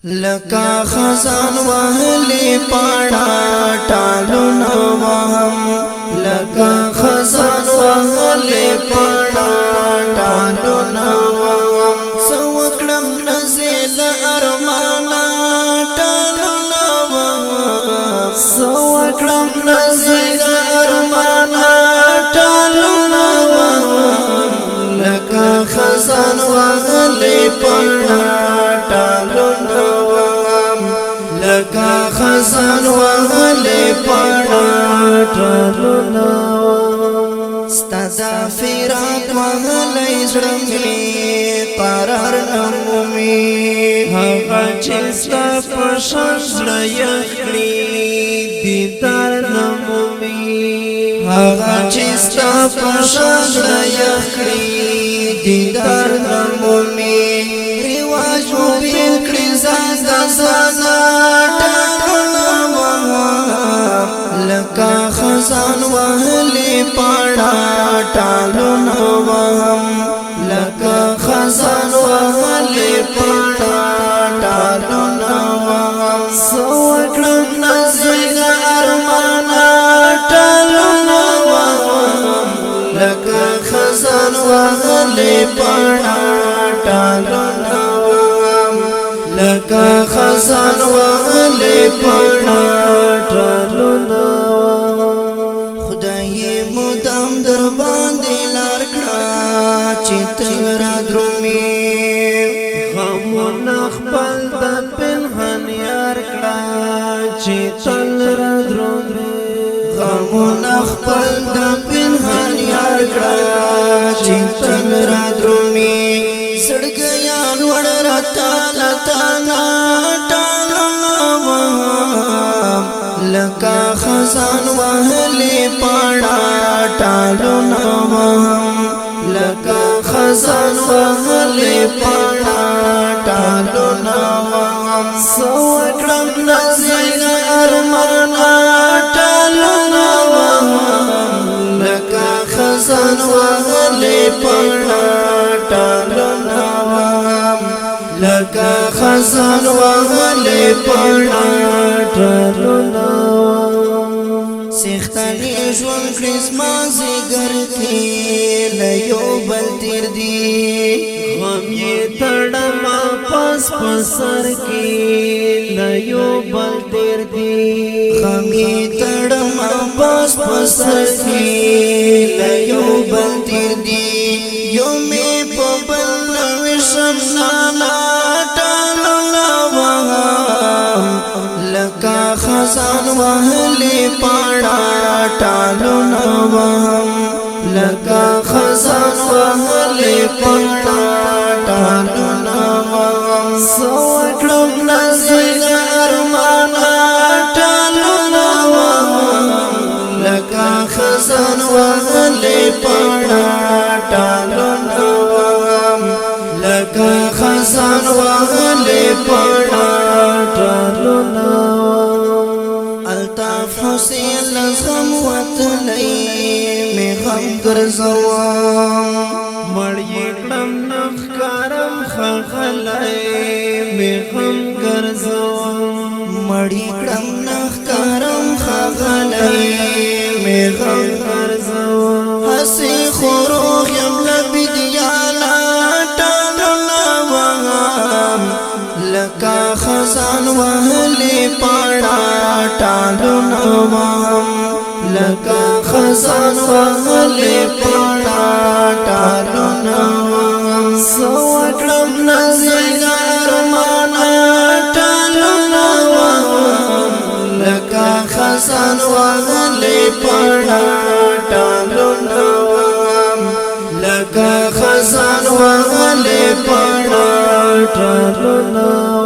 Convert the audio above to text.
لکا خزان وهلی پاڑا ٹالو نوام لکا خزان وهلی پاڑا ٹالو نوام سوکڑم نزیل ارمانا ٹالو نوام سوکڑم نزیل ارمانا ٹالو نوام لکا خزان وهلی پاڑا ٹالو لکا خزان وهلی پاڑا ٹالو نوام ستا فراق وهلی زړمی قرار نمومی هغه چې ستا په شان زړه یخ کړي دیدار نمومی هغه چې ستا په شان زړه یخ کړي دیدار نمومی رواج مو بیل کړي ځان د ځانا لکا خزان وهلی پاڑا ٹالو نوام لکا خزان وهلی پاڑا ٹالو نوام سوکڑم نزیل ارمانا ٹالو نوام لکا خزان وهلی پاڑا ٹالو نوام لکا خزان وهلی پاڑا ټالو نوام خدای مدام در باندې لار کړه چې تل را درومي غمونه خپل د پنهان یار کړه چې تل را درومي غمونه خپل د پنهان یار کړه چې تل را درومي سړګیان وړ را تالا تالا ټالو نوام لکا خزان وهلی پاڑا ٹالو نوام لکا خزان وهلی پاڑا ٹالو نوام سوکڑم نزیل ارمانا ٹالو نوام لکا خزان وهلی پاڑا ټالو نوام لکا خزان وهلی پاڑا ټالو نوام سیختلی ژوند کړي زما زیګر کې له یو بل تیر دي غم یې تړمه پس په سر کې له یو بل تیر دي غم یې تړمه پس په سر کې له یو بل تیر دي یو مې په بل نوشم نانا ټالو نوام لکا خزان وهلی پاڑا ټالو نوام لکا خزان وهلی پاڑا ټالو نوام سوکړم نزیل ارمانا ټالو نوام لکا خزان وهلی پاڑا ټالو نوام لکا خزان وهلی پاڑا ټالو نوام الطاف حسین لزغم وطلی می غم گرزوام مړی کړم نخکارم خغلی می غم گرزوام مړی کړم نخکارم خغلی می غم گرزوام حسی خروغ یم لبی دیالا ټالو نوام لکا خزان وهلی پاڑا ټالو نوام لکا خزان وهلی پاڑا ټالو نوام سوکړم نزیل ارمانا ټالو نوام لکا خزان وهلی پاڑا ټالو نوام لکا خزان وهلی پاڑا ټالو نوام